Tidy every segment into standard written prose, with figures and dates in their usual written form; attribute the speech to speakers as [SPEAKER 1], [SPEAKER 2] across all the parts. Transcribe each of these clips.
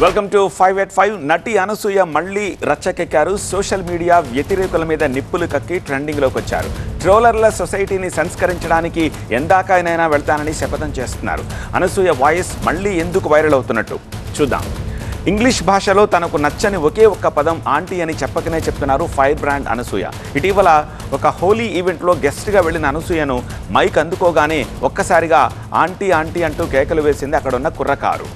[SPEAKER 1] Welcome to 585. నటి అనసూయ మళ్ళీ రచ్చకెక్కారు. Social media వ్యతిరేకుల మీద నిప్పులు కక్కి ట్రెండింగ్లోకి వచ్చారు. ట్రోలర్ల సొసైటీని సంస్కరించడానికి ఎందాకైనా వెళ్తానని శపథం చేస్తున్నారు. అనసూయ వాయిస్ మళ్ళీ ఎందుకు వైరల్ అవుతున్నట్టు చూద్దాం. ఇంగ్లీష్ భాషలో తనకు నచ్చని ఒకే ఒక్క పదం ఆంటీ అని చెప్పకనే చెప్తున్నారు ఫైర్ బ్రాండ్ అనసూయ. ఇటీవల ఒక హోలీ ఈవెంట్లో గెస్ట్గా వెళ్ళిన అనసూయను మైక్ అందుకోగానే ఒక్కసారిగా ఆంటీ ఆంటీ అంటూ కేకలు వేసింది అక్కడున్న కుర్రకారు.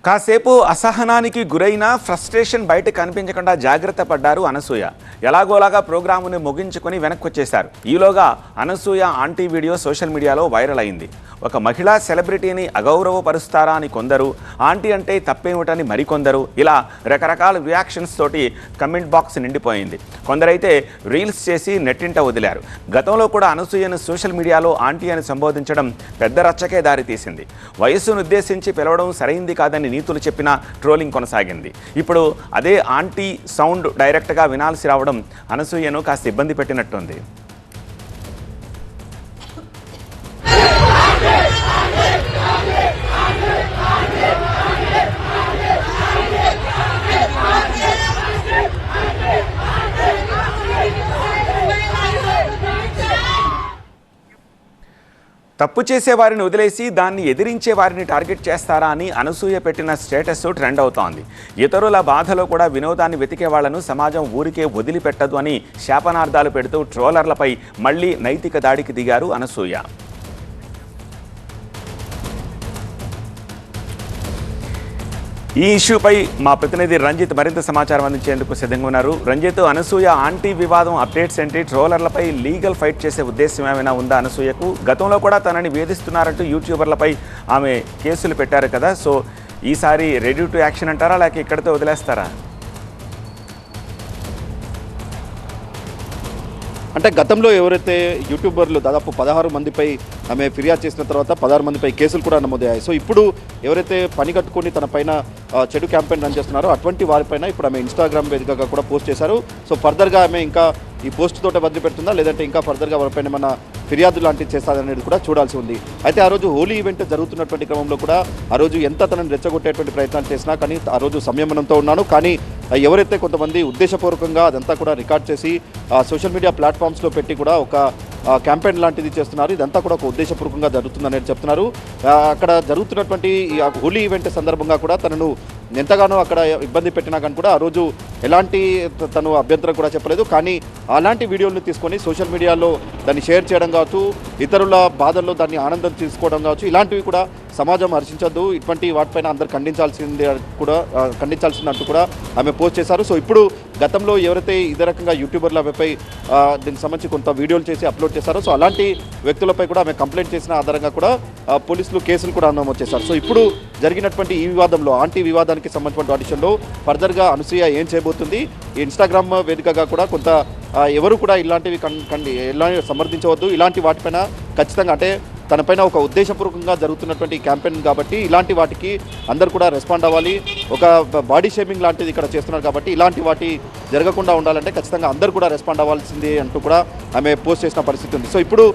[SPEAKER 1] కాసేపు అసహనానికి గురైన ఫ్రస్ట్రేషన్ బయట కనిపించకుండా జాగ్రత్త పడ్డారు అనసూయ. ఎలాగోలాగా ప్రోగ్రాముని ముగించుకొని వెనక్కి వచ్చేశారు. ఈలోగా అనసూయ ఆంటీ వీడియో సోషల్ మీడియాలో వైరల్ అయింది. ఒక మహిళా సెలబ్రిటీని అగౌరవపరుస్తారా అని కొందరు, ఆంటీ అంటే తప్పేమిటని మరికొందరు, ఇలా రకరకాల రియాక్షన్స్ తోటి కమెంట్ బాక్స్ నిండిపోయింది. కొందరైతే రీల్స్ చేసి నెట్టింట వదిలారు. గతంలో కూడా అనసూయను సోషల్ మీడియాలో ఆంటీ అని సంబోధించడం పెద్ద రచ్చకే దారితీసింది. వయస్సును ఉద్దేశించి పిలవడం సరైంది కాదని నీతులు చెప్పినా ట్రోలింగ్ కొనసాగింది. ఇప్పుడు అదే ఆంటీ సౌండ్ డైరెక్ట్గా వినాల్సి రావడం అనసూయను కాస్త ఇబ్బంది పెట్టినట్టుంది. తప్పు చేసే వారిని వదిలేసి దాన్ని ఎదిరించే వారిని టార్గెట్ చేస్తారా అని అనసూయ పెట్టిన స్టేటస్ ట్రెండ్ అవుతోంది. ఇతరుల బాధలో కూడా వినోదాన్ని వెతికే వాళ్లను సమాజం ఊరికే వదిలిపెట్టదు అని శాపనార్థాలు పెడుతూ ట్రోలర్లపై మళ్లీ నైతిక దాడికి దిగారు అనసూయ. ఈ ఇష్యూపై మా ప్రతినిధి రంజిత్ మరింత సమాచారం అందించేందుకు సిద్ధంగా ఉన్నారు. రంజిత్, అనసూయ ఆంటీ వివాదం అప్డేట్స్ ఏంటి? ట్రోలర్లపై లీగల్ ఫైట్ చేసే ఉద్దేశం ఏమైనా ఉందా అనసూయకు? గతంలో కూడా తనని వేధిస్తున్నారంటూ యూట్యూబర్లపై ఆమె కేసులు పెట్టారు కదా, సో ఈసారి రెడీ టు యాక్షన్ అంటారా లేక ఇక్కడితో వదిలేస్తారా?
[SPEAKER 2] అంటే గతంలో ఎవరైతే యూట్యూబర్లు దాదాపు 16 మందిపై ఆమె ఫిర్యాదు చేసిన తర్వాత 16 మందిపై కేసులు కూడా నమోదయ్యాయి. సో ఇప్పుడు ఎవరైతే పని కట్టుకొని తన పైన చెడు క్యాంపెయిన్ రన్ చేస్తున్నారో అటువంటి వారిపైన ఇప్పుడు ఆమె ఇన్స్టాగ్రామ్ వేదికగా కూడా పోస్ట్ చేశారు. సో ఫర్దర్గా ఆమె ఇంకా ఈ పోస్ట్ తోటే వదిలిపెడుతుందా లేదంటే ఇంకా ఫర్దర్గా వారిపైన మన ఫిర్యాదు లాంటివి చేస్తారనేది కూడా చూడాల్సి ఉంది. అయితే ఆ రోజు హోలీ ఈవెంట్ జరుగుతున్నటువంటి క్రమంలో కూడా ఆ రోజు ఎంత తనని రెచ్చగొట్టేటువంటి ప్రయత్నాలు చేసినా కానీ ఆ రోజు సంయమనంతో ఉన్నాను. కానీ ఎవరైతే కొంతమంది ఉద్దేశపూర్వకంగా అదంతా కూడా రికార్డ్ చేసి సోషల్ మీడియా ప్లాట్ఫామ్స్లో పెట్టి కూడా ఒక క్యాంపెయిన్ లాంటిది చేస్తున్నారు. ఇదంతా కూడా ఒక ఉద్దేశపూర్వకంగా జరుగుతుందనేది చెప్తున్నారు. అక్కడ జరుగుతున్నటువంటి ఈ హోలీ ఈవెంట్ సందర్భంగా కూడా తనను ఎంతగానో అక్కడ ఇబ్బంది పెట్టినా కానీ కూడా ఆ రోజు ఎలాంటి తను అభ్యంతరం కూడా చెప్పలేదు. కానీ అలాంటి వీడియోలను తీసుకొని సోషల్ మీడియాలో దాన్ని షేర్ చేయడం కావచ్చు, ఇతరుల బాధల్లో దాన్ని ఆనందం తీసుకోవడం కావచ్చు, ఇలాంటివి కూడా సమాజం హర్షించద్దు, ఇటువంటి వాటిపైన అందరు ఖండించాల్సిందంటూ కూడా ఆమె పోస్ట్ చేశారు. సో ఇప్పుడు గతంలో ఎవరైతే ఇదే రకంగా యూట్యూబర్ల ఆమెపై దీనికి సంబంధించి కొంత వీడియోలు చేసి అప్లోడ్ చేశారో సో అలాంటి వ్యక్తులపై కూడా ఆమె కంప్లైంట్ చేసిన ఆధారంగా కూడా పోలీసులు కేసులు కూడా నమోదు చేశారు. సో ఇప్పుడు జరిగినటువంటి ఈ వివాదంలో ఆంటీ వివాదానికి సంబంధించిన ఆడిషన్లో ఫర్దర్గా అనసూయ ఏం చేయబోతుంది? ఈ ఇన్స్టాగ్రామ్ వేదికగా కూడా కొంత ఎవరు కూడా ఇలాంటివి సమర్థించవద్దు, ఇలాంటి వాటిపైన ఖచ్చితంగా అంటే తనపైన ఒక ఉద్దేశపూర్వకంగా జరుగుతున్నటువంటి క్యాంపెయిన్ కాబట్టి ఇలాంటి వాటికి అందరు కూడా రెస్పాండ్ అవ్వాలి. ఒక బాడీ షేమింగ్ లాంటిది ఇక్కడ చేస్తున్నారు కాబట్టి ఇలాంటి వాటి జరగకుండా ఉండాలంటే ఖచ్చితంగా అందరు కూడా రెస్పాండ్ అవ్వాల్సిందే అంటూ కూడా ఆమె పోస్ట్ చేసిన పరిస్థితి ఉంది. సో ఇప్పుడు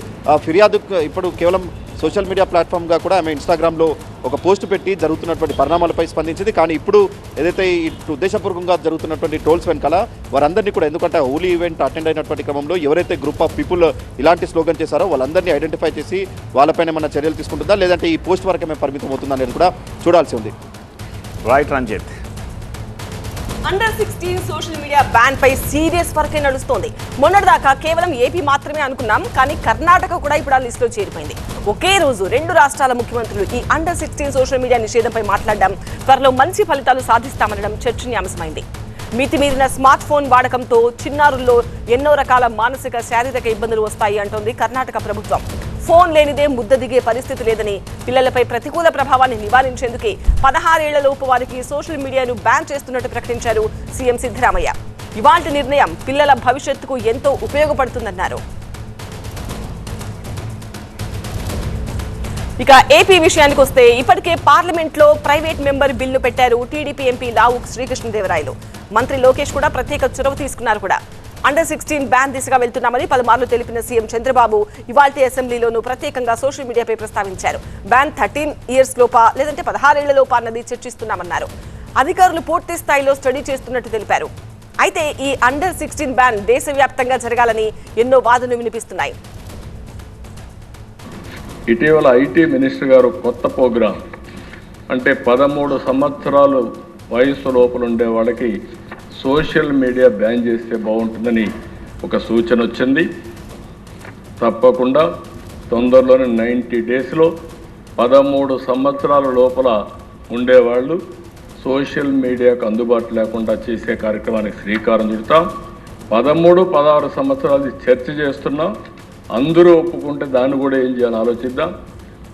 [SPEAKER 2] ఫిర్యాదు ఇప్పుడు కేవలం సోషల్ మీడియా ప్లాట్ఫామ్గా కూడా ఆమె ఇన్స్టాగ్రామ్లో ఒక పోస్ట్ పెట్టి జరుగుతున్నటువంటి పరిణామాలపై స్పందించింది. కానీ ఇప్పుడు ఏదైతే ఈ ఉద్దేశపూర్వకంగా జరుగుతున్నటువంటి ట్రోల్స్ వెనకాల వారందరినీ కూడా, ఎందుకంటే హోలీ ఈవెంట్ అటెండ్ అయినటువంటి క్రమంలో ఎవరైతే గ్రూప్ ఆఫ్ పీపుల్ ఇలాంటి స్లోగన్ చేశారో వాళ్ళందరినీ ఐడెంటిఫై చేసి వాళ్ళపైన ఏమైనా చర్యలు తీసుకుంటుందా లేదంటే ఈ పోస్ట్ వరకు మేము పరిమితం అవుతుందా అనేది కూడా చూడాల్సి ఉంది.
[SPEAKER 1] రైట్ రంజిత్.
[SPEAKER 3] అండర్-16 సోషల్ మీడియా బ్యాన్ పై సీరియస్ వర్క్ నడుస్తోంది. మొన్నటిదాకా కేవలం ఏపీ మాత్రమే అనుకున్నాం, కానీ కర్ణాటక కూడా ఇప్పుడు ఆ లిస్టులో చేరిపోయింది. ఒకే రోజు 2 రాష్ట్రాల ముఖ్యమంత్రులు ఈ అండర్-16 సోషల్ మీడియా నిషేధంపై మాట్లాడడం, త్వరలో మంచి ఫలితాలు సాధిస్తామనడం చర్చనీయాంశమైంది. మితిమీరిన స్మార్ట్ ఫోన్ వాడకంతో చిన్నారుల్లో ఎన్నో రకాల మానసిక శారీరక ఇబ్బందులు వస్తాయి అంటోంది కర్ణాటక ప్రభుత్వం. ఫోన్ లేనిదే ముద్ద దిగే పరిస్థితి లేదని, పిల్లలపై ప్రతికూల ప్రభావాన్ని నివారించేందుకే 16 ఏళ్లలోపు వారికి సోషల్ మీడియాను బ్యాన్ చేస్తున్నట్టు ప్రకటించారు సీఎం సిద్ధరామయ్య. ఇవాల్టి నిర్ణయం పిల్లల భవిష్యత్తుకు ఎంతో ఉపయోగపడుతుందన్నారు. ఇక ఏపీ విషయానికి వస్తే ఇప్పటికే పార్లమెంట్లో ప్రైవేట్ మెంబర్ బిల్లు పెట్టారు టీడీపీ ఎంపీ లావు శ్రీకృష్ణదేవరాయలు. మంత్రి లోకేష్ కూడా ప్రత్యేక చొరవ తీసుకున్నారు కూడా. అండర్-16 బ్యాన్ దిశగా వెళ్తున్నామని పలుమార్లు తెలిపిన సీఎం చంద్రబాబు ఇవాల్టి అసెంబ్లీలోనూ ప్రత్యేకంగా సోషల్ మీడియాపై ప్రస్తావించారు. బ్యాన్ 13 ఇయర్స్ లోపా లేదంటే 16 ఏళ్ల లోపా అన్నది చర్చిస్తున్నామన్నారు. అధికారులు పూర్తి స్థాయిలో స్టడీ చేస్తున్నట్టు తెలిపారు. అయితే ఈ అండర్-16 బ్యాన్ దేశవ్యాప్తంగా జరగాలని ఎన్నో వాదనలు వినిపిస్తున్నాయి.
[SPEAKER 4] ఇటీవల ఐటీ మినిస్టర్ గారు కొత్త ప్రోగ్రాం అంటే 13 సంవత్సరాలు వయసు లోపల ఉండే వాళ్ళకి సోషల్ మీడియా బ్యాన్ చేస్తే బాగుంటుందని ఒక సూచన వచ్చింది. తప్పకుండా తొందరలోనే 90 డేస్లో 13 సంవత్సరాల లోపల ఉండేవాళ్ళు సోషల్ మీడియాకు అందుబాటు లేకుండా చేసే కార్యక్రమానికి శ్రీకారం చుడతాం. 13, 16 సంవత్సరాలు చర్చ చేస్తున్నాం. అందరూ ఒప్పుకుంటే దాన్ని కూడా ఏం చేయాలని ఆలోచిద్దాం.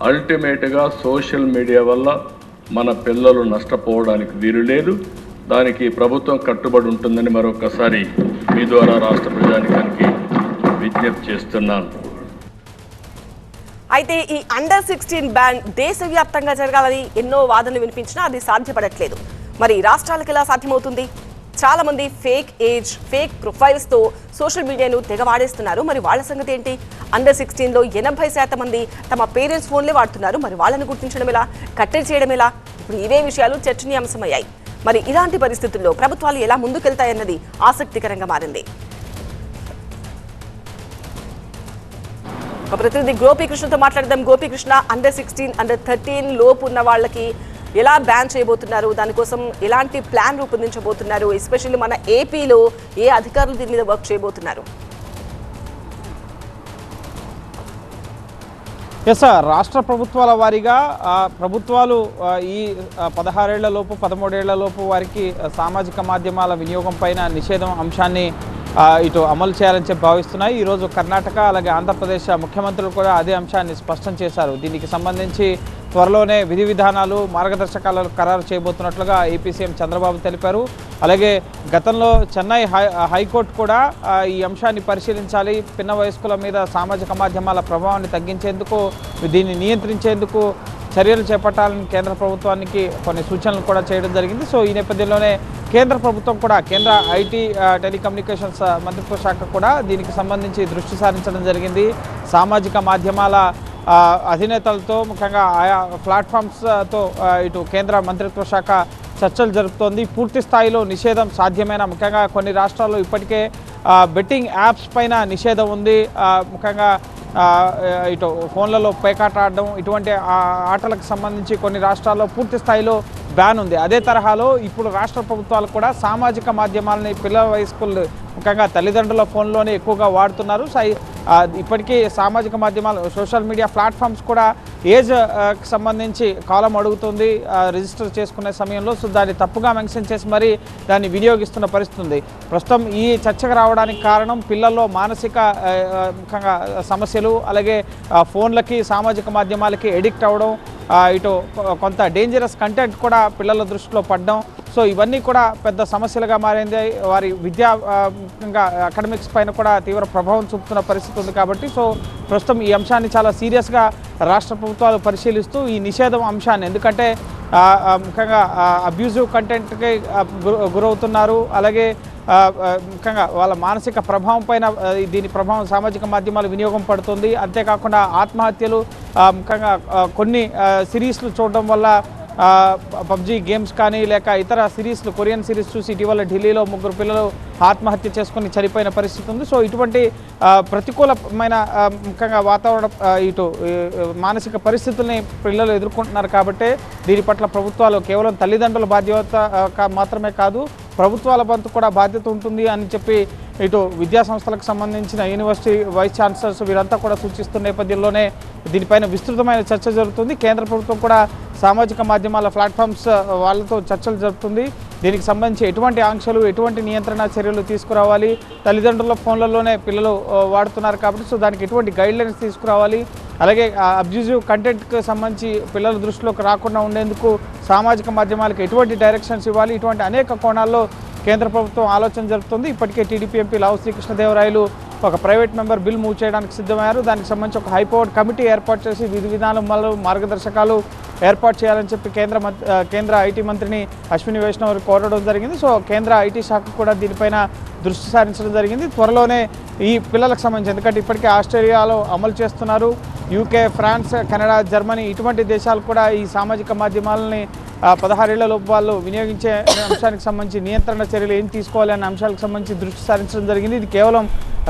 [SPEAKER 4] అల్టిమేట్గా సోషల్ మీడియా వల్ల మన పిల్లలు నష్టపోవడానికి వీలు లేదు. దానికి ప్రభుత్వం కట్టుబడి ఉంటుందని మరొకసారి మీ ద్వారా రాష్ట్ర ప్రజానికానికి విజ్ఞప్తి చేస్తున్నాను.
[SPEAKER 3] అయితే ఈ అండర్-16 బ్యాన్ దేశవ్యాప్తంగా జరగాలని ఎన్నో వాదనలు వినిపించినా అది సాధ్యపడట్లేదు. మరి రాష్ట్రాలకు ఎలా సాధ్యమవుతుంది? చాలా మంది ఫేక్ ఏజ్, ఫేక్ ప్రొఫైల్స్ తో సోషల్ మీడియాను తెగ వాడేస్తున్నారు. మరి వాళ్ళ సంగతి ఏంటి? అండర్-16లో 80% మంది తమ పేరెంట్స్ ఫోన్లే వాడుతున్నారు. మరి వాళ్ళని గుర్తించడం ఎలా, కట్టడి చేయడం ఎలా? ఇప్పుడు ఇవే విషయాలు చర్చనీయాంశమయ్యాయి. మరి ఇలాంటి పరిస్థితుల్లో ప్రభుత్వాలు ఎలా ముందుకెళ్తాయన్నది ఆసక్తికరంగా మారింది. ప్రతినిధి గోపీకృష్ణతో మాట్లాడదాం. గోపీకృష్ణ, అండర్-16, అండర్-13 లోపు ఉన్న వాళ్ళకి ఎలా బ్యాన్ చేయబోతున్నారు? దానికోసం ఎలాంటి ప్లాన్ రూపొందించబోతున్నారు? ఎస్పెషల్లీ మన ఏపీలో ఏ అధికారులు దీని మీద వర్క్ చేయబోతున్నారు?
[SPEAKER 5] ఎస్ సార్, రాష్ట్ర ప్రభుత్వాల వారీగా ప్రభుత్వాలు ఈ 16 ఏళ్లలోపు 13 ఏళ్లలోపు వారికి సామాజిక మాధ్యమాల వినియోగం పైన నిషేధం అంశాన్ని ఇటు అమలు చేయాలని చెప్పి భావిస్తున్నాయి. ఈరోజు కర్ణాటక అలాగే ఆంధ్రప్రదేశ్ ముఖ్యమంత్రులు కూడా అదే అంశాన్ని స్పష్టం చేశారు. దీనికి సంబంధించి త్వరలోనే విధి విధానాలు, మార్గదర్శకాలను ఖరారు చేయబోతున్నట్లుగా ఏపీ సీఎం చంద్రబాబు తెలిపారు. అలాగే గతంలో చెన్నై హైకోర్టు కూడా ఈ అంశాన్ని పరిశీలించాలి, పిన్న వయస్కుల మీద సామాజిక మాధ్యమాల ప్రభావాన్ని తగ్గించేందుకు, దీన్ని నియంత్రించేందుకు చర్యలు చేపట్టాలని కేంద్ర ప్రభుత్వానికి కొన్ని సూచనలు కూడా చేయడం జరిగింది. సో ఈ నేపథ్యంలోనే కేంద్ర ప్రభుత్వం కూడా, కేంద్ర ఐటీ టెలికమ్యూనికేషన్స్ మంత్రిత్వ శాఖ కూడా దీనికి సంబంధించి దృష్టి సారించడం జరిగింది. సామాజిక మాధ్యమాల అధినేతలతో, ముఖ్యంగా ఆయా ప్లాట్ఫామ్స్తో ఇటు కేంద్ర మంత్రిత్వ శాఖ చర్చలు జరుపుతోంది. పూర్తి స్థాయిలో నిషేధం సాధ్యమైన, ముఖ్యంగా కొన్ని రాష్ట్రాల్లో ఇప్పటికే బెట్టింగ్ యాప్స్ పైన నిషేధం ఉంది. ముఖ్యంగా ఇటు ఫోన్లలో పేకాట ఆడడం, ఇటువంటి ఆటలకు సంబంధించి కొన్ని రాష్ట్రాల్లో పూర్తి స్థాయిలో బ్యాన్ ఉంది. అదే తరహాలో ఇప్పుడు రాష్ట్ర ప్రభుత్వాలు కూడా సామాజిక మాధ్యమాలని పిల్లల వయస్కులు, ముఖ్యంగా తల్లిదండ్రుల ఫోన్లోనే ఎక్కువగా వాడుతున్నారు. ఇప్పటికీ సామాజిక మాధ్యమాలు, సోషల్ మీడియా ప్లాట్ఫామ్స్ కూడా ఏజ్కి సంబంధించి కాలం అడుగుతుంది రిజిస్టర్ చేసుకునే సమయంలో. సో దాన్ని తప్పుగా మెన్షన్ చేసి మరీ దాన్ని వినియోగిస్తున్న పరిస్థితి ఉంది. ప్రస్తుతం ఈ చర్చకు రావడానికి కారణం పిల్లల్లో మానసిక ముఖ్యంగా సమస్యలు, అలాగే ఫోన్లకి, సామాజిక మాధ్యమాలకి ఎడిక్ట్ అవ్వడం, ఇటు కొంత డేంజరస్ కంటెంట్ కూడా పిల్లల దృష్టిలో పడడం. సో ఇవన్నీ కూడా పెద్ద సమస్యలుగా మారింది. వారి విద్యా ముఖ్యంగా అకాడమిక్స్ పైన కూడా తీవ్ర ప్రభావం చూపుతున్న పరిస్థితి ఉంది. కాబట్టి సో ప్రస్తుతం ఈ అంశాన్ని చాలా సీరియస్గా రాష్ట్ర ప్రభుత్వాలు పరిశీలిస్తూ ఈ నిషేధం అంశాన్ని, ఎందుకంటే ముఖ్యంగా అబ్యూజివ్ కంటెంట్కి గురవుతున్నారు, అలాగే ముఖ్యంగా వాళ్ళ మానసిక ప్రభావం పైన దీని ప్రభావం సామాజిక మాధ్యమాల వినియోగం పడుతుంది. అంతేకాకుండా ఆత్మహత్యలు, ముఖ్యంగా కొన్ని సిరీస్లు చూడడం వల్ల, పబ్జీ గేమ్స్ కానీ లేక ఇతర సిరీస్లు, కొరియన్ సిరీస్ చూసి ఇటీవల ఢిల్లీలో 3 పిల్లలు ఆత్మహత్య చేసుకుని చనిపోయిన పరిస్థితి ఉంది. సో ఇటువంటి ప్రతికూలమైన ముఖ్యంగా వాతావరణం, ఇటు మానసిక పరిస్థితుల్ని పిల్లలు ఎదుర్కొంటున్నారు. కాబట్టి దీని పట్ల ప్రభుత్వాలు కేవలం తల్లిదండ్రుల బాధ్యత మాత్రమే కాదు, ప్రభుత్వాల వంతు కూడా బాధ్యత ఉంటుంది అని చెప్పి ఇటు విద్యా సంస్థలకు సంబంధించిన యూనివర్సిటీ వైస్ ఛాన్సలర్స్ వీరంతా కూడా సూచిస్తున్న నేపథ్యంలోనే దీనిపైన విస్తృతమైన చర్చ జరుగుతుంది. కేంద్ర ప్రభుత్వం కూడా సామాజిక మాధ్యమాల ప్లాట్ఫామ్స్ వాళ్ళతో చర్చలు జరుపుతుంది. దీనికి సంబంధించి ఎటువంటి ఆంక్షలు, ఎటువంటి నియంత్రణ చర్యలు తీసుకురావాలి, తల్లిదండ్రుల ఫోన్లలోనే పిల్లలు వాడుతున్నారు కాబట్టి సో దానికి ఎటువంటి గైడ్లైన్స్ తీసుకురావాలి, అలాగే అబ్యూజివ్ కంటెంట్కి సంబంధించి పిల్లల దృష్టిలోకి రాకుండా ఉండేందుకు సామాజిక మాధ్యమాలకు ఎటువంటి డైరెక్షన్స్ ఇవ్వాలి, ఇటువంటి అనేక కోణాల్లో కేంద్ర ప్రభుత్వం ఆలోచన జరుపుతుంది. ఇప్పటికే టీడీపీ ఎంపీ లావు శ్రీకృష్ణదేవరాయలు ఒక ప్రైవేట్ మెంబర్ బిల్ మూవ్ చేయడానికి సిద్ధమయ్యారు. దానికి సంబంధించి ఒక హైపవర్డ్ కమిటీ ఏర్పాటు చేసి విధి విధానాలు మార్గదర్శకాలు ఏర్పాటు చేయాలని చెప్పి కేంద్ర ఐటీ మంత్రిని అశ్విని వైష్ణవ్ కోరడం జరిగింది. సో కేంద్ర ఐటీ శాఖ కూడా దీనిపైన దృష్టి సారించడం జరిగింది. త్వరలోనే ఈ పిల్లలకు సంబంధించి, ఎందుకంటే ఇప్పటికే ఆస్ట్రేలియాలో అమలు చేస్తున్నారు, యూకే, ఫ్రాన్స్, కెనడా, జర్మనీ ఇటువంటి దేశాలు కూడా ఈ సామాజిక మాధ్యమాలని 16 ఏళ్లలోపు వాళ్ళు వినియోగించే అంశానికి సంబంధించి నియంత్రణ చర్యలు ఏం తీసుకోవాలి అనే అంశాలకు సంబంధించి దృష్టి సారించడం జరిగింది. ఇది కేవలం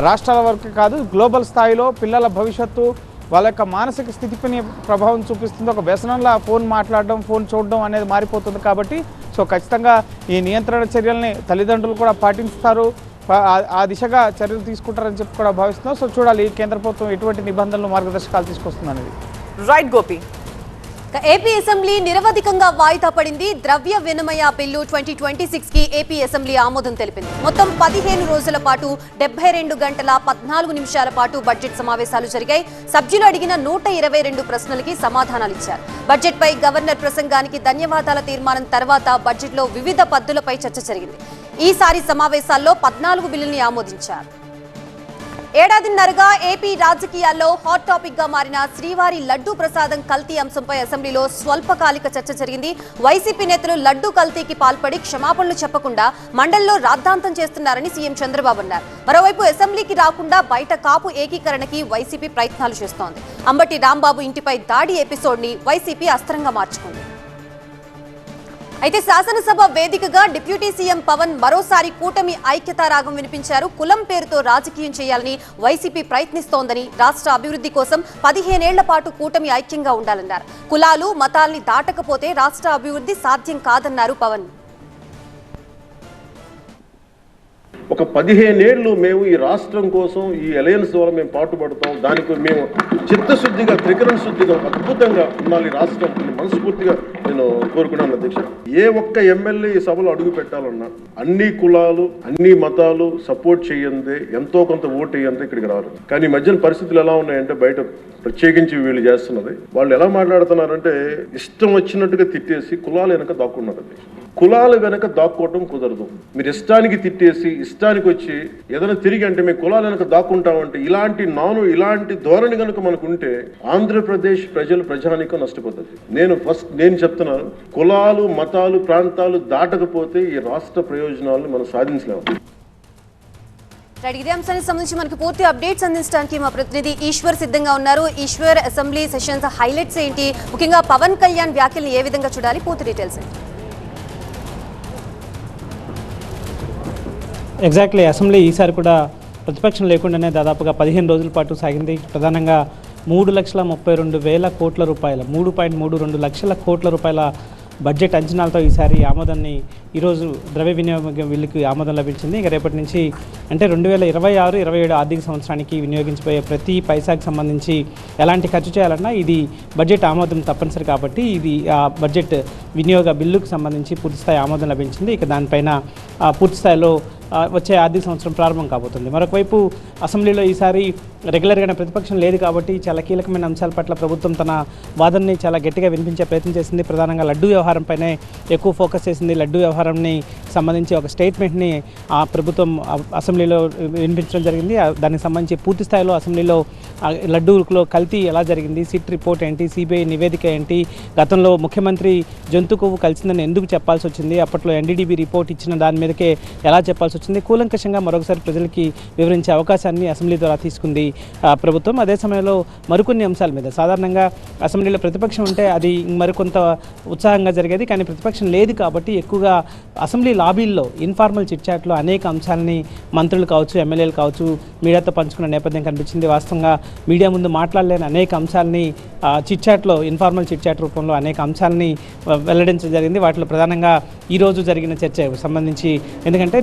[SPEAKER 5] రాష్ట్రాల వరకు కాదు, గ్లోబల్ స్థాయిలో పిల్లల భవిష్యత్తు, వాళ్ళ యొక్క మానసిక స్థితిపైన ప్రభావం చూపిస్తుంది. ఒక వ్యసనంలా ఫోన్ మాట్లాడడం, ఫోన్ చూడడం అనేది మారిపోతుంది. కాబట్టి సో ఖచ్చితంగా ఈ నియంత్రణ చర్యల్ని తల్లిదండ్రులు కూడా పాటిస్తారు, ఆ దిశగా చర్యలు తీసుకుంటారని చెప్పి కూడా భావిస్తున్నాం. సో చూడాలి కేంద్ర ప్రభుత్వం ఎటువంటి నిబంధనలు, మార్గదర్శకాలు తీసుకొస్తుంది అనేది.
[SPEAKER 3] రైట్ గోపి.
[SPEAKER 6] ఏపీ అసెంబ్లీ నిరవధికంగా వాయిదా పడింది. ద్రవ్య వినిమయ బిల్లు 2026 కి ఏపీ అసెంబ్లీ ఆమోదం తెలిపింది. మొత్తం 15 రోజుల పాటు 72 గంటల 14 నిమిషాల పాటు బడ్జెట్ సమావేశాలు జరిగాయి. సభ్యులు అడిగిన 122 ప్రశ్నలకి సమాధానాలు ఇచ్చారు. బడ్జెట్ పై గవర్నర్ ప్రసంగానికి ధన్యవాదాల తీర్మానం తర్వాత బడ్జెట్లో వివిధ పద్దులపై చర్చ జరిగింది. ఈసారి సమావేశాల్లో 14 బిల్లుల్ని ఆమోదించారు. ఏడాదిన్నరగా ఏపీ రాజకీయాల్లో హాట్ టాపిక్ గా మారిన శ్రీవారి లడ్డూ ప్రసాదం కల్తీ అంశంపై అసెంబ్లీలో స్వల్పకాలిక చర్చ జరిగింది. వైసీపీ నేతలు లడ్డూ కల్తీకి పాల్పడి క్షమాపణలు చెప్పకుండా మండలిలో రాద్ధాంతం చేస్తున్నారని సీఎం చంద్రబాబు అన్నారు. మరోవైపు అసెంబ్లీకి రాకుండా బయట కాపు ఏకీకరణకి వైసీపీ ప్రయత్నాలు చేస్తోంది. అంబటి రాంబాబు ఇంటిపై దాడి ఎపిసోడ్ ని వైసీపీ అస్త్రంగా మార్చుకుంది. అయితే శాసనసభ వేదికగా డిప్యూటీ సీఎం పవన్ మరోసారి కూటమి ఐక్యతా రాగం వినిపించారు. కులం పేరుతో రాజకీయం చేయాలని వైసీపీ ప్రయత్నిస్తోందని, రాష్ట్ర అభివృద్ధి కోసం 15 ఏళ్ల పాటు కూటమి ఐక్యంగా ఉండాలన్నారు. కులాలు, మతాల్ని దాటకపోతే రాష్ట్ర అభివృద్ధి సాధ్యం కాదన్నారు పవన్.
[SPEAKER 7] ఒక 15 ఏళ్ళు మేము ఈ రాష్ట్రం కోసం ఈ అలయన్స్ ద్వారా మేము పాటుపడతాం. దానికి మేము చిత్తశుద్ధిగా, త్రికరణ శుద్ధిగా, అద్భుతంగా ఉండాలి రాష్ట్రం మనస్ఫూర్తిగా నేను కోరుకున్నాను అధ్యక్ష. ఏ ఒక్క ఎమ్మెల్యే ఈ సభలో అడుగు పెట్టాలన్నా అన్ని కులాలు, అన్ని మతాలు సపోర్ట్ చేయందే, ఎంతో కొంత ఓటు వేయందే ఇక్కడికి రారు. కానీ ఈ మధ్యన పరిస్థితులు ఎలా ఉన్నాయంటే, బయట ప్రత్యేకించి వీళ్ళు చేస్తున్నది, వాళ్ళు ఎలా మాట్లాడుతున్నారంటే ఇష్టం వచ్చినట్టుగా తిట్టేసి కులాల వెనక దాక్కున్నారు. కులాల వెనక దాక్కోవడం కుదరదు. మీరు ఇష్టానికి తిట్టేసి ఇష్టానికి వచ్చి ఏదైనా తిరిగి అంటే మేము కులాల వెనక దాక్కుంటామంటే ఇలాంటి ధోరణి కనుక మనకు ఉంటే ఆంధ్రప్రదేశ్ ప్రజానికం నష్టపోతుంది. నేను చెప్తున్నాను, కులాలు, మతాలు, ప్రాంతాలు దాటకపోతే ఈ రాష్ట్ర ప్రయోజనాలను మనం సాధించలేము.
[SPEAKER 6] ఇదే అంశానికి సంబంధించి మనకు పూర్తి అప్డేట్స్ అందించడానికి మా ప్రతినిధి ఈశ్వర్ సిద్ధంగా ఉన్నారు. ఈశ్వర్, అసెంబ్లీ సెషన్స్ హైలైట్స్ ఏంటి, ముఖ్యంగా పవన్ కళ్యాణ్ వ్యాఖ్యల్ని ఏ విధంగా చూడాలి, పూర్తి డీటెయిల్స్ ఏంటి?
[SPEAKER 8] ఎగ్జాక్ట్లీ, అసెంబ్లీ ఈసారి కూడా ప్రతిపక్షం లేకుండానే దాదాపుగా 15 రోజుల పాటు సాగింది. ప్రధానంగా 3,32,000 కోట్ల రూపాయల 3.32 లక్షల కోట్ల రూపాయల బడ్జెట్ అంచనాలతో ఈసారి ఆమోదాన్ని, ఈరోజు ద్రవ్య వినియోగ బిల్లుకి ఆమోదం లభించింది. ఇక రేపటి నుంచి అంటే 2026-27 ఆర్థిక సంవత్సరానికి వినియోగించబోయే ప్రతి పైసాకి సంబంధించి ఎలాంటి ఖర్చు చేయాలన్నా ఇది బడ్జెట్ ఆమోదం తప్పనిసరి. కాబట్టి ఇది ఆ బడ్జెట్ వినియోగ బిల్లుకు సంబంధించి పూర్తిస్థాయి ఆమోదం లభించింది. ఇక దానిపైన పూర్తిస్థాయిలో వచ్చే ఆర్థిక సంవత్సరం ప్రారంభం కాబోతుంది. మరొకవైపు అసెంబ్లీలో ఈసారి రెగ్యులర్గానే ప్రతిపక్షం లేదు కాబట్టి చాలా కీలకమైన అంశాల పట్ల ప్రభుత్వం తన వాదనని చాలా గట్టిగా వినిపించే ప్రయత్నం చేసింది. ప్రధానంగా లడ్డూ వ్యవహారంపైనే ఎక్కువ ఫోకస్ చేసింది. లడ్డూ వ్యవహారంని సంబంధించి ఒక స్టేట్మెంట్ని ఆ ప్రభుత్వం అసెంబ్లీలో వినిపించడం జరిగింది. దానికి సంబంధించి పూర్తి స్థాయిలో అసెంబ్లీలో లడ్డూలో కల్తీ ఎలా జరిగింది, సిట్ రిపోర్ట్ ఏంటి, సిబిఐ నివేదిక ఏంటి, గతంలో ముఖ్యమంత్రి జంతు కొవ్వు కలిసిందని ఎందుకు చెప్పాల్సి వచ్చింది, అప్పట్లో ఎన్డీడీబీ రిపోర్ట్ ఇచ్చిన దాని మీదకే ఎలా చెప్పాల్సి వచ్చింది, కూలంకషంగా మరొకసారి ప్రజలకి వివరించే అవకాశాన్ని అసెంబ్లీ ద్వారా తీసుకుంది ప్రభుత్వం. అదే సమయంలో మరికొన్ని అంశాల మీద, సాధారణంగా అసెంబ్లీలో ప్రతిపక్షం ఉంటే అది మరికొంత ఉత్సాహంగా జరిగేది. కానీ ప్రతిపక్షం లేదు కాబట్టి ఎక్కువగా అసెంబ్లీ లాబీల్లో ఇన్ఫార్మల్ చిట్చాట్లో అనేక అంశాలని మంత్రులు కావచ్చు, ఎమ్మెల్యేలు కావచ్చు మీడియాతో పంచుకున్న నేపథ్యం కనిపించింది. వాస్తవంగా మీడియా ముందు మాట్లాడలేని అనేక అంశాలని చిట్చాట్లో, ఇన్ఫార్మల్ చిట్చాట్ రూపంలో అనేక అంశాలని వెల్లడించడం జరిగింది. వాటిలో ప్రధానంగా ఈరోజు జరిగిన చర్చ సంబంధించి, ఎందుకంటే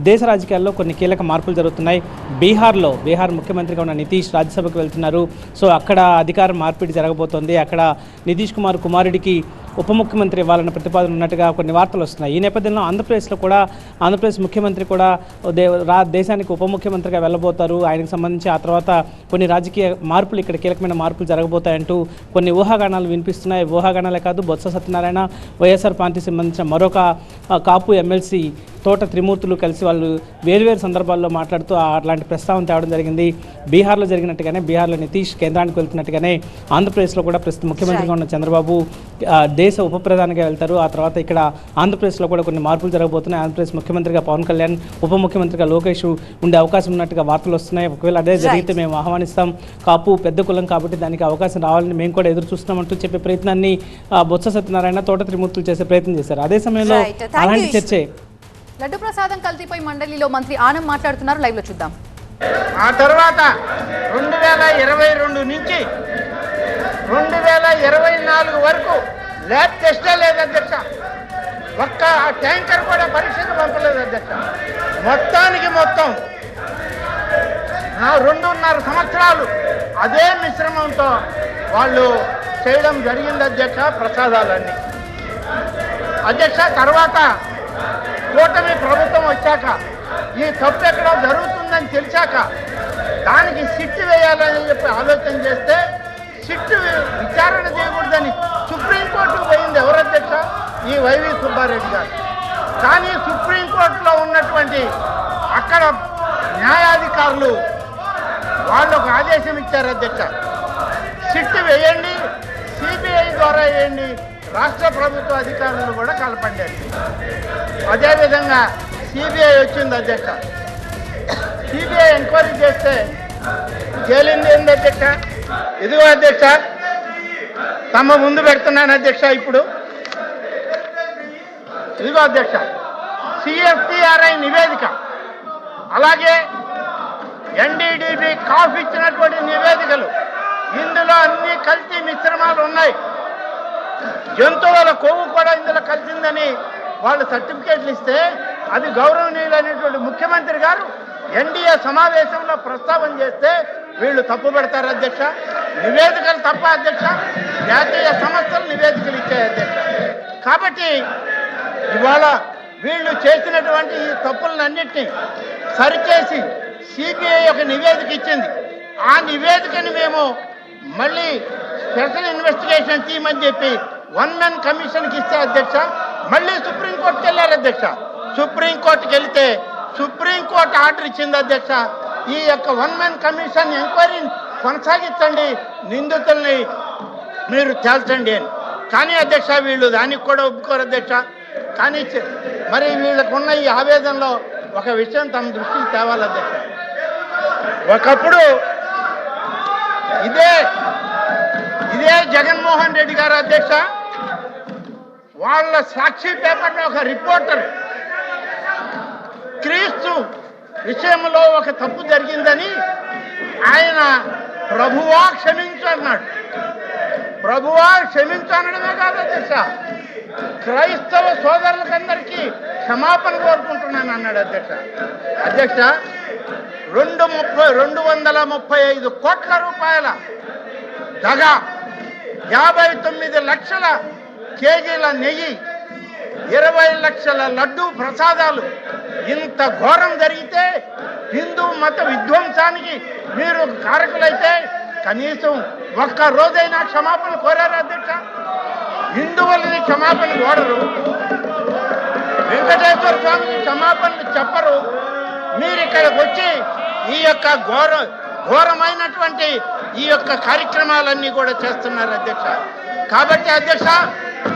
[SPEAKER 8] దేశ రాజకీయాల్లో కొన్ని కీలక మార్పులు జరుగుతున్నాయి. బీహార్ ముఖ్యమంత్రిగా ఉన్న నితీష్ రాజ్యసభకు వెళ్తున్నారు. సో అక్కడ అధికార మార్పిడి జరగబోతోంది. అక్కడ నితీష్ కుమార్ కుమారుడికి ఉప ముఖ్యమంత్రి ఇవ్వాలన్న ప్రతిపాదన ఉన్నట్టుగా కొన్ని వార్తలు వస్తున్నాయి. ఈ నేపథ్యంలో ఆంధ్రప్రదేశ్ ముఖ్యమంత్రి కూడా దేశానికి ఉప ముఖ్యమంత్రిగా వెళ్ళబోతారు. ఆయనకు సంబంధించి ఆ తర్వాత కొన్ని రాజకీయ మార్పులు, ఇక్కడ కీలకమైన మార్పులు జరగబోతాయంటూ కొన్ని ఊహాగానాలు వినిపిస్తున్నాయి. ఊహాగానాలే కాదు, బొత్స సత్యనారాయణ వైఎస్ఆర్ పార్టీ సంబంధించిన మరొక కాపు ఎమ్మెల్సీ తోట త్రిమూర్తులు కలిసి వాళ్ళు వేరువేరు సందర్భాల్లో మాట్లాడుతూ అట్లాంటి ప్రస్తావన తేవడం జరిగింది. బీహార్లో జరిగినట్టుగానే, బీహార్లో నితీష్ కేంద్రానికి వెళ్తున్నట్టుగానే ఆంధ్రప్రదేశ్లో కూడా ప్రస్తుతం ముఖ్యమంత్రిగా ఉన్న చంద్రబాబు దేశ ఉప ప్రధానిగా వెళ్తారు. ఆ తర్వాత ఇక్కడ ఆంధ్రప్రదేశ్లో కూడా కొన్ని మార్పులు జరగబోతున్నాయి. ఆంధ్రప్రదేశ్ ముఖ్యమంత్రిగా పవన్ కళ్యాణ్, ఉప ముఖ్యమంత్రిగా లోకేష్ ఉండే అవకాశం ఉన్నట్టుగా వార్తలు వస్తున్నాయి. ఒకవేళ అదే జరిగితే మేము ఆహ్వానిస్తాం, కాపు పెద్ద కులం కాబట్టి దానికి అవకాశం రావాలని మేము కూడా ఎదురు చూస్తున్నామంటూ చెప్పే ప్రయత్నాన్ని బొత్స సత్యనారాయణ, తోట త్రిమూర్తులు చేసే ప్రయత్నం చేశారు. అదే సమయంలో అలాంటి చర్చే
[SPEAKER 9] లడ్డు ప్రసాదం కల్తీపై మండలిలో మంత్రి ఆనం మాట్లాడుతున్నారు. లైవ్ లో చూద్దాం.
[SPEAKER 10] ఆ తర్వాత 2022 నుంచి 2024 వరకు ల్యాబ్ టెస్టే లేదు అధ్యక్ష. ఒక్క ట్యాంకర్ కూడా పరీక్షకు పంపలేదు అధ్యక్ష. మొత్తానికి మొత్తం 2.5 సంవత్సరాలు అదే మిశ్రమంతో వాళ్ళు చేయడం జరిగింది అధ్యక్ష. ప్రసాదాలన్నీ అధ్యక్ష. తర్వాత కూటమి ప్రభుత్వం వచ్చాక ఈ తప్పు ఎక్కడో జరుగుతుందని తెలిసాక దానికి సిట్టు వేయాలని చెప్పి ఆలోచన చేస్తే సిట్టు విచారణ చేయకూడదని సుప్రీంకోర్టుకు పోయింది ఎవరు అధ్యక్ష? ఈ వైవి సుబ్బారెడ్డి గారు. కానీ సుప్రీంకోర్టులో ఉన్నటువంటి అక్కడ న్యాయాధికారులు వాళ్ళు ఒక ఆదేశం ఇచ్చారు అధ్యక్ష. సిట్టు వేయండి, సిబిఐ ద్వారా వేయండి, రాష్ట్ర ప్రభుత్వ అధికారులు కూడా కలపండి. అదేవిధంగా సిబిఐ వచ్చింది అధ్యక్ష. సిబిఐ ఎంక్వైరీ చేస్తే తేలింది ఏంది అధ్యక్ష? ఇదిగో అధ్యక్ష, తమ ముందు పెడుతున్నాను అధ్యక్ష. ఇప్పుడు ఇదిగో అధ్యక్ష, సిఎఫ్టిఆర్ఐ నివేదిక, అలాగే ఎన్డీడీబీ కాఫ్ ఇచ్చినటువంటి నివేదికలు. ఇందులో అన్ని కల్తీ మిశ్రమాలు ఉన్నాయి. జంతువుల కొవ్వు కూడా ఇందులో కలిసిందని వాళ్ళు సర్టిఫికేట్లు ఇస్తే అది గౌరవనీయులైనటువంటి ముఖ్యమంత్రి గారు ఎన్డీఏ సమావేశంలో ప్రస్తావన చేస్తే వీళ్ళు తప్పు పెడతారు అధ్యక్ష. నివేదికలు తప్ప అధ్యక్ష, జాతీయ సంస్థలు నివేదికలు ఇచ్చాయి అధ్యక్ష. కాబట్టి ఇవాళ వీళ్ళు చేసినటువంటి ఈ తప్పులన్నింటినీ సరిచేసి సిబిఐ ఒక నివేదిక ఇచ్చింది. ఆ నివేదికని మేము మళ్ళీ స్పెషల్ ఇన్వెస్టిగేషన్ టీమ్ అని చెప్పి 1 మెన్ కమిషన్కి ఇస్తే అధ్యక్ష మళ్ళీ సుప్రీంకోర్టుకి వెళ్ళారు అధ్యక్ష. సుప్రీంకోర్టుకి వెళితే సుప్రీంకోర్టు ఆర్డర్ ఇచ్చింది అధ్యక్ష, ఈ యొక్క 1 మెన్ కమిషన్ ఎంక్వైరీని కొనసాగించండి, నిందితుల్ని మీరు తేల్చండి అని. కానీ అధ్యక్ష వీళ్ళు దానికి కూడా ఒప్పుకోరు అధ్యక్ష. కానీ మరి వీళ్ళకున్న ఈ ఆవేదనలో ఒక విషయం తమ దృష్టికి తేవాలి అధ్యక్ష. ఒకప్పుడు ఇదే జగన్మోహన్ రెడ్డి గారు అధ్యక్ష వాళ్ళ సాక్షి పేపర్లో ఒక రిపోర్టర్ క్రీస్తు విషయంలో ఒక తప్పు జరిగిందని ఆయన ప్రభువా క్షమించు అన్నాడు. ప్రభువా క్షమించు అనడమే కాదు అధ్యక్ష, క్రైస్తవ సోదరులకందరికీ క్షమాపణ కోరుకుంటున్నాను అన్నాడు అధ్యక్ష. అధ్యక్ష 235 కోట్ల రూపాయల దగా, 59 లక్షల కేజీల నెయ్యి, 20 లక్షల లడ్డూ ప్రసాదాలు, ఇంత ఘోరం జరిగితే హిందూ మత విధ్వంసానికి మీరు కారకులైతే కనీసం ఒక్క రోజైనా క్షమాపణ కోరారు అధ్యక్ష. హిందువులని క్షమాపణ కోరరు, వెంకటేశ్వర స్వామికి క్షమాపణలు చెప్పరు. మీరు ఇక్కడికి వచ్చి ఈ యొక్క ఘోరమైనటువంటి ఈ యొక్క కార్యక్రమాలన్నీ కూడా చేస్తున్నారు అధ్యక్ష. కాబట్టి అధ్యక్ష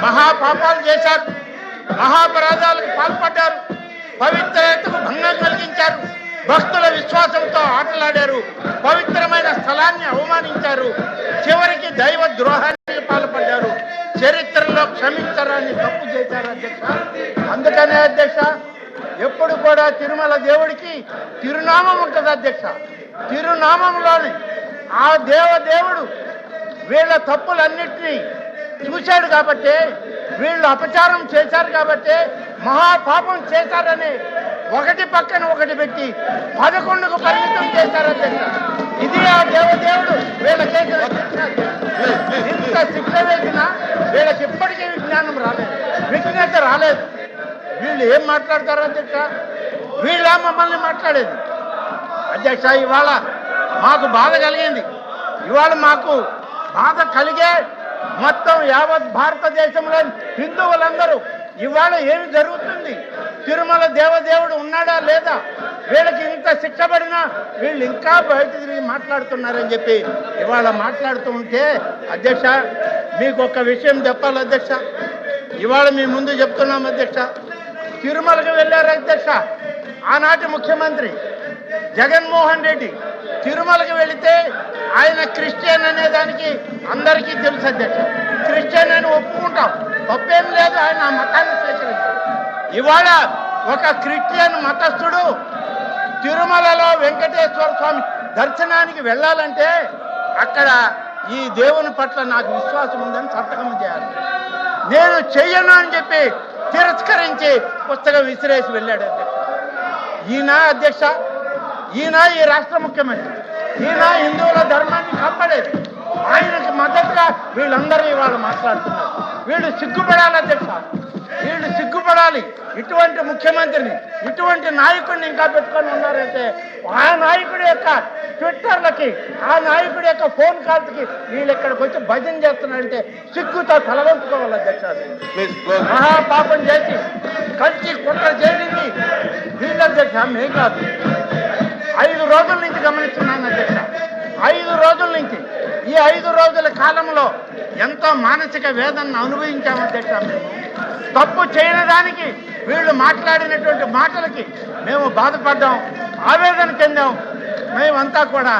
[SPEAKER 10] మహాపాపాలు చేశారు, మహాపరాధాలకు పాల్పడ్డారు, పవిత్రతకు భంగం కలిగించారు, భక్తుల విశ్వాసంతో ఆటలాడారు, పవిత్రమైన స్థలాన్ని అవమానించారు, చివరికి దైవ ద్రోహానికి పాల్పడ్డారు, చరిత్రలో క్షమించరాని తప్పు చేశారు అధ్యక్ష. అందుకనే అధ్యక్ష ఎప్పుడు కూడా తిరుమల దేవుడికి తిరునామం ఉంటుంది అధ్యక్ష. తిరునామంలోని ఆ దేవుడు వీళ్ళ తప్పులన్నింటినీ చూశాడు కాబట్టి, వీళ్ళు అపచారం చేశారు కాబట్టి, మహాపాపం చేశారని ఒకటి పక్కన ఒకటి పెట్టి 11కు పరిమితం చేశారు అధ్యక్ష. ఇది ఆ దేవుడు వీళ్ళ చేసిన ఇంత శిక్ష వేసిన వీళ్ళకి ఇప్పటికీ రాలేదు. వీళ్ళు ఏం మాట్లాడతారు అధ్యక్ష? వీళ్ళ మమ్మల్ని మాట్లాడేది అధ్యక్ష. ఇవాళ మాకు బాధ కలిగింది. ఇవాళ మాకు బాధ కలిగే మొత్తం యావత్ భారతదేశంలో హిందువులందరూ ఇవాళ ఏమి జరుగుతుంది? తిరుమల దేవదేవుడు ఉన్నాడా లేదా? వీళ్ళకి ఇంత శిక్ష పడినా వీళ్ళు ఇంకా బయట తిరిగి మాట్లాడుతున్నారని చెప్పి ఇవాళ మాట్లాడుతూ ఉంటే అధ్యక్ష, మీకు ఒక విషయం చెప్పాలి అధ్యక్ష. ఇవాళ మీ ముందు చెప్తున్నాం అధ్యక్ష. తిరుమలకు వెళ్ళారు అధ్యక్ష ఆనాటి ముఖ్యమంత్రి జగన్మోహన్ రెడ్డి. తిరుమలకు వెళితే ఆయన క్రిస్టియన్ అనే దానికి అందరికీ తెలుసు అధ్యక్ష. క్రిస్టియన్ అని ఒప్పుకుంటాం, తప్పేం లేదు. ఆయన ఆ మతాన్ని స్వీకరించారు. ఇవాళ ఒక క్రిస్టియన్ మతస్థుడు తిరుమలలో వెంకటేశ్వర స్వామి దర్శనానికి వెళ్ళాలంటే అక్కడ ఈ దేవుని పట్ల నాకు విశ్వాసం ఉందని సంతకం చేయాలి. నేను చెయ్యను అని చెప్పి తిరస్కరించి పుస్తకం విసిరేసి వెళ్ళాడు అధ్యక్ష. ఈయన అధ్యక్ష, ఈయన ఈ రాష్ట్ర ముఖ్యమంత్రి, ఈయన హిందువుల ధర్మాన్ని కాపాడేది. ఆయనకి మద్దతుగా వీళ్ళందరూ ఇవాళ మాట్లాడుతున్నారు. వీళ్ళు సిగ్గుపడాలి అధ్యక్ష, వీళ్ళు సిగ్గుపడాలి. ఇటువంటి ముఖ్యమంత్రిని, ఇటువంటి నాయకుడిని ఇంకా పెట్టుకొని ఉన్నారంటే ఆ నాయకుడి యొక్క ట్విట్టర్లకి, ఆ నాయకుడి యొక్క ఫోన్ కాల్స్కి వీళ్ళు ఇక్కడికి వచ్చి భజన చేస్తున్నారంటే సిగ్గుతో తలవంచుకోవాలి అధ్యక్ష. మహాపాపం చేసి కంచి కుట్ర చేసింది వీళ్ళు అధ్యక్ష, మే కాదు. 5 రోజుల నుంచి గమనిస్తున్నాను అధ్యక్ష. 5 రోజుల నుంచి, ఈ 5 రోజుల కాలంలో ఎంతో మానసిక వేదనను అనుభవించాము అధ్యక్ష. మేము తప్పు చేయని దానికి వీళ్ళు మాట్లాడినటువంటి మాటలకి మేము బాధపడ్డాం, ఆవేదన చెందాం. మేమంతా కూడా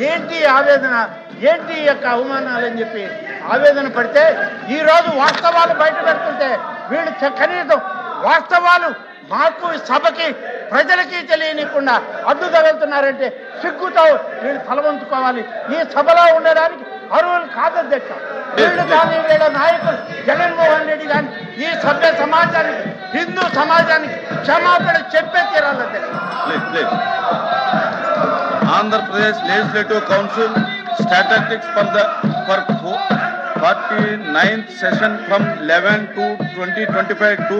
[SPEAKER 10] ఏంటి ఆవేదన, ఏంటి ఈ యొక్క అవమానాలు అని చెప్పి ఆవేదన పడితే ఈరోజు వాస్తవాలు బయట పెడుతుంటే వీళ్ళు కనీసం వాస్తవాలు మాకు సభకి ప్రజలకి తెలియనికుండా అడ్డు తగులుతున్నారంటే సిగ్గుతో వీళ్ళు తలవంచుకోవాలి. ఈ సభలో ఉండడానికి అర్హులు కాదు అధ్యక్ష. వీళ్ళు కానీ వీళ్ళ నాయకులు జగన్మోహన్ రెడ్డి కానీ ఈ సభ్య సమాజానికి, హిందూ సమాజానికి క్షమాపణ చెప్పే తీరాలి అధ్యక్ష.
[SPEAKER 11] Andhra Pradesh legislative council statistics for 49th session from 11/2/2025 to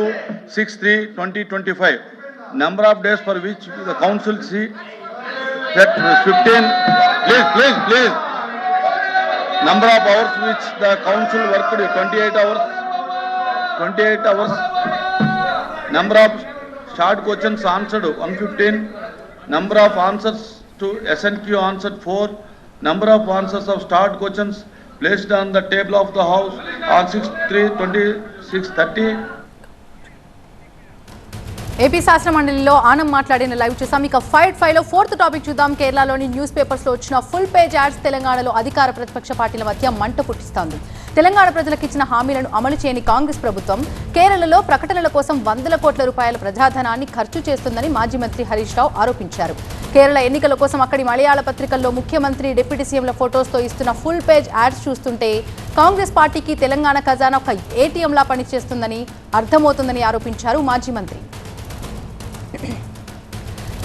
[SPEAKER 11] 6/3/2025. Number of days for which the council see that 15. Please. Number of hours which the council worked 28 hours. 28 hours. Number of short questions answered 115. Number of answers to SNQ answered 4. Number of answers of start questions placed on the table of the house on 6/3/2630.
[SPEAKER 9] AP శాసన మండలిలో ఆనం మాట్లాడిన live చూసాం. ఇక fight 5లో 4th topic చూద్దాం. కేరళలోని news పేపర్స్లో వచ్చిన full page ads తెలంగాణలో అధికార ప్రతిపక్ష పార్టీల మధ్య మంట పుట్టిస్తోంది. తెలంగాణ ప్రజలకు ఇచ్చిన హామీలను అమలు చేయని కాంగ్రెస్ ప్రభుత్వం కేరళలో ప్రకటనల కోసం 100 కోట్ల రూపాయల ప్రజాధనాన్ని ఖర్చు చేస్తుందని మాజీ మంత్రి హరీష్ రావు ఆరోపించారు. కేరళ ఎన్నికల కోసం అక్కడి మలయాళ పత్రికల్లో ముఖ్యమంత్రి, డిప్యూటీ సీఎంల ఫొటోస్తో ఇస్తున్న ఫుల్ పేజ్ యాడ్స్ చూస్తుంటే కాంగ్రెస్ పార్టీకి తెలంగాణ ఖజానా ఒక ఏటీఎంలా పనిచేస్తుందని అర్థమవుతుందని ఆరోపించారు మాజీ మంత్రి.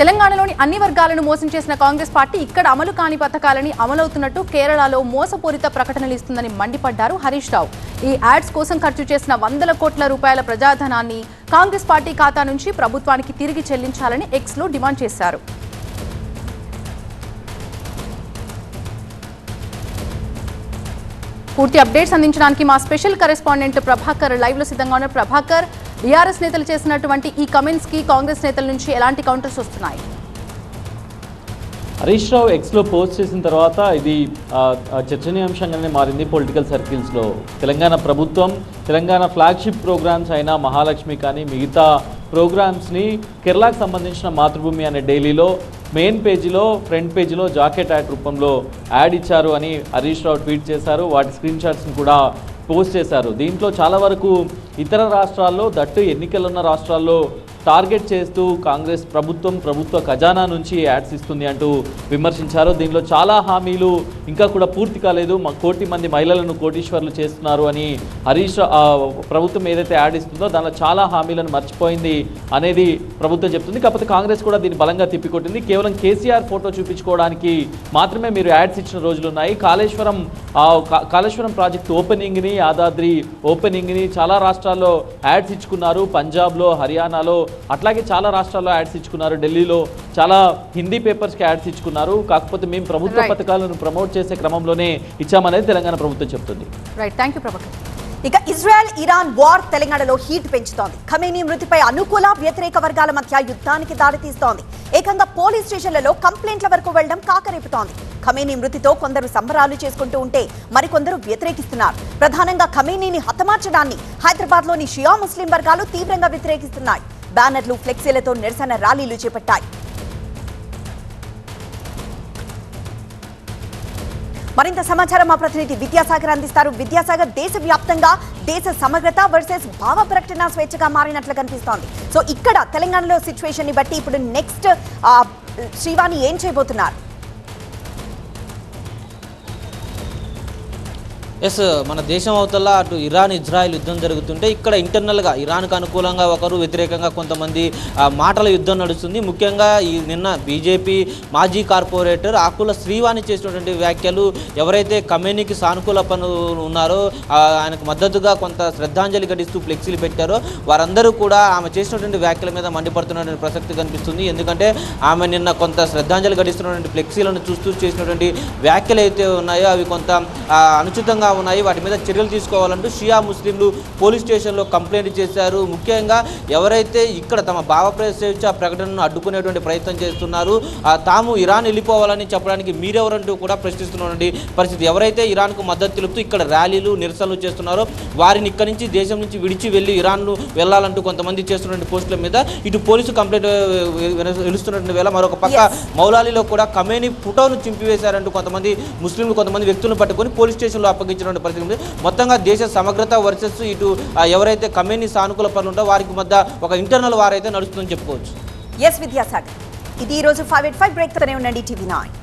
[SPEAKER 9] తెలంగాణలోని అన్ని వర్గాలను మోసం చేసిన కాంగ్రెస్ పార్టీ ఇక్కడ అమలు కాని పథకాలని అమలవుతున్నట్టు కేరళలో మోసపూరిత ప్రకటనలు ఇస్తుందని మండిపడ్డారు హరీష్ రావు. ఈ యాడ్స్ కోసం ఖర్చు చేసిన 100 కోట్ల రూపాయల ప్రజాధనాన్ని కాంగ్రెస్ పార్టీ ఖాతా నుంచి ప్రభుత్వానికి తిరిగి చెల్లించాలని ఎక్స్లో డిమాండ్ చేశారు. పూర్తి అప్డేట్స్ అందించడానికి మా స్పెషల్ కరెస్పాండెంట్ ప్రభాకర్ లైవ్లో సిద్ధంగా ఉన్నారు. ప్రభాకర్, బీఆర్ఎస్ నేతలు చేసినటువంటి ఈ కమెంట్స్కి కాంగ్రెస్ నేతల నుంచి ఎలాంటి కౌంటర్స్ వస్తున్నాయి?
[SPEAKER 12] హరీష్ రావు ఎక్స్లో పోస్ట్ చేసిన తర్వాత ఇది చర్చనీయాంశంగానే మారింది పొలిటికల్ సర్కిల్స్లో. తెలంగాణ ప్రభుత్వం తెలంగాణ ఫ్లాగ్షిప్ ప్రోగ్రామ్స్ అయిన మహాలక్ష్మి కానీ మిగతా ప్రోగ్రామ్స్ని కేరళకు సంబంధించిన మాతృభూమి అనే డైలీలో మెయిన్ పేజీలో, ఫ్రంట్ పేజీలో జాకెట్ యాడ్ రూపంలో యాడ్ ఇచ్చారు అని హరీష్ రావు ట్వీట్ చేశారు. వాటి స్క్రీన్ షాట్స్ని కూడా పోస్ట్ చేశారు. దీంట్లో చాలా వరకు ఇతర రాష్ట్రాల్లో, దట్టు ఎన్నికలున్న రాష్ట్రాల్లో టార్గెట్ చేస్తూ కాంగ్రెస్ ప్రభుత్వ ఖజానా నుంచి యాడ్స్ ఇస్తుంది అంటూ విమర్శించారు. దీనిలో చాలా హామీలు ఇంకా కూడా పూర్తి కాలేదు. 1 కోటి మంది మహిళలను కోటీశ్వర్లు చేస్తున్నారు అని హరీష్ ప్రభుత్వం ఏదైతే యాడ్ ఇస్తుందో దానిలో చాలా హామీలను మర్చిపోయింది అనేది ప్రభుత్వం చెప్తుంది. కాకపోతే కాంగ్రెస్ కూడా దీన్ని బలంగా తిప్పికొట్టింది. కేవలం కేసీఆర్ ఫోటో చూపించుకోవడానికి మాత్రమే మీరు యాడ్స్ ఇచ్చిన రోజులు ఉన్నాయి. కాళేశ్వరం కాళేశ్వరం ప్రాజెక్టు ఓపెనింగ్ని, యాదాద్రి ఓపెనింగ్ని చాలా రాష్ట్రాల్లో యాడ్స్ ఇచ్చుకున్నారు. పంజాబ్లో, హర్యానాలో, అట్లాగే చాలా రాష్ట్రాల్లో యాడ్స్ ఇచ్చుకున్నారు. ఢిల్లీలో చాలా హిందీ పేపర్స్కి యాడ్స్ ఇచ్చుకున్నారు. కాకపోతే మేము ప్రభుత్వ పథకాలను ప్రమోట్ చేసే క్రమంలోనే ఇచ్చామనేది తెలంగాణ ప్రభుత్వం చెప్తుంది.
[SPEAKER 9] Right, thank you Prabhakar.
[SPEAKER 13] ఇక ఇజ్రాయెల్ ఇరాన్ వార్ తెలంగాణలో హీట్ పెంచుతోంది. ఖమేనీ మృతిపై అనుకూల వ్యతిరేక వర్గాల మధ్య యుద్ధానికి దారితీస్తోంది. ఏకంగా పోలీస్ స్టేషన్లలో కంప్లైంట్ల వరకు వెళ్లడం కాకరేపుతోంది. ఖమేనీ మృతితో కొందరు సంబరాలు చేసుకుంటూ ఉంటే మరికొందరు వ్యతిరేకిస్తున్నారు. ప్రధానంగా ఖమేనీని హతమార్చడాన్ని హైదరాబాద్లోని షియా ముస్లిం వర్గాలు తీవ్రంగా వ్యతిరేకిస్తున్నాయి. బ్యానర్లు, ఫ్లెక్సీలతో నిరసన ర్యాలీలు చేపట్టాయి. మరింత సమాచారం మా ప్రతినిధి విద్యాసాగర్ అందిస్తారు. విద్యాసాగర్, దేశవ్యాప్తంగా దేశ సమగ్రత వర్సెస్ భావ ప్రకటన స్వేచ్ఛగా మారినట్లు కనిపిస్తోంది. సో ఇక్కడ తెలంగాణలో సిచ్యువేషన్ ని బట్టి ఇప్పుడు నెక్స్ట్ శ్రీవాణి ఏం చేయబోతున్నారు?
[SPEAKER 14] ఎస్, మన దేశం అవతల అటు ఇరాన్ ఇజ్రాయెల్ యుద్ధం జరుగుతుంటే ఇక్కడ ఇంటర్నల్గా ఇరాన్కు అనుకూలంగా ఒకరు, వ్యతిరేకంగా కొంతమంది మాటల యుద్ధం నడుస్తుంది. ముఖ్యంగా ఈ నిన్న బీజేపీ మాజీ కార్పొరేటర్ ఆకుల శ్రీవాణి చేసినటువంటి వ్యాఖ్యలు ఎవరైతే ఖమేనీకి సానుకూల పనులు ఉన్నారో ఆయనకు మద్దతుగా కొంత శ్రద్ధాంజలి ఘటిస్తూ ఫ్లెక్సీలు పెట్టారో వారందరూ కూడా ఆమె చేసినటువంటి వ్యాఖ్యల మీద మండిపడుతున్నటువంటి ప్రసక్తి కనిపిస్తుంది. ఎందుకంటే ఆమె నిన్న కొంత శ్రద్ధాంజలి ఘటిస్తున్నటువంటి ఫ్లెక్సీలను చూస్తూ చేసినటువంటి వ్యాఖ్యలు అయితే ఉన్నాయో అవి కొంత అనుచితంగా ఉన్నాయి. వాటి మీద చర్యలు తీసుకోవాలంటూ షియా ముస్లింలు పోలీస్ స్టేషన్లో కంప్లైంట్ చేశారు. ముఖ్యంగా ఎవరైతే ఇక్కడ తమ భావ స్వేచ్ఛ ప్రకటనను అడ్డుకునేటువంటి ప్రయత్నం చేస్తున్నారు, తాము ఇరాన్ వెళ్ళిపోవాలని చెప్పడానికి మీరెవరంటూ కూడా ప్రశ్నిస్తున్నటువంటి పరిస్థితి. ఎవరైతే ఇరాన్కు మద్దతు తెలుపుతూ ఇక్కడ ర్యాలీలు, నిరసనలు చేస్తున్నారో వారిని ఇక్కడి నుంచి దేశం నుంచి విడిచి వెళ్ళి ఇరాన్ను వెళ్ళాలంటూ కొంతమంది చేస్తున్నటువంటి పోస్టుల మీద ఇటు పోలీసు కంప్లైంట్ వెలుస్తున్నటువంటి వేళ మరొక పక్క మౌలాలీలో కూడా ఖమేనీ ఫోటోను చింపివేశారంటూ కొంతమంది ముస్లింలు, కొంతమంది వ్యక్తులను పట్టుకొని పోలీస్ స్టేషన్లో అప్పగించారు. పరిస్థితి మొత్తంగా దేశ సమగ్రత వర్సెస్ ఇటు ఎవరైతే ఖమేనీ సానుకూల పనులు ఉంటారో వారికి మధ్య ఒక ఇంటర్నల్ వార్ అయితే నడుస్తుందని చెప్పుకోవచ్చు.
[SPEAKER 13] ఎస్ విద్యాసాగర్, ఇది ఈ రోజు 5 at 5 బ్రేక్ తోనే ఉండండి టీవీ 9.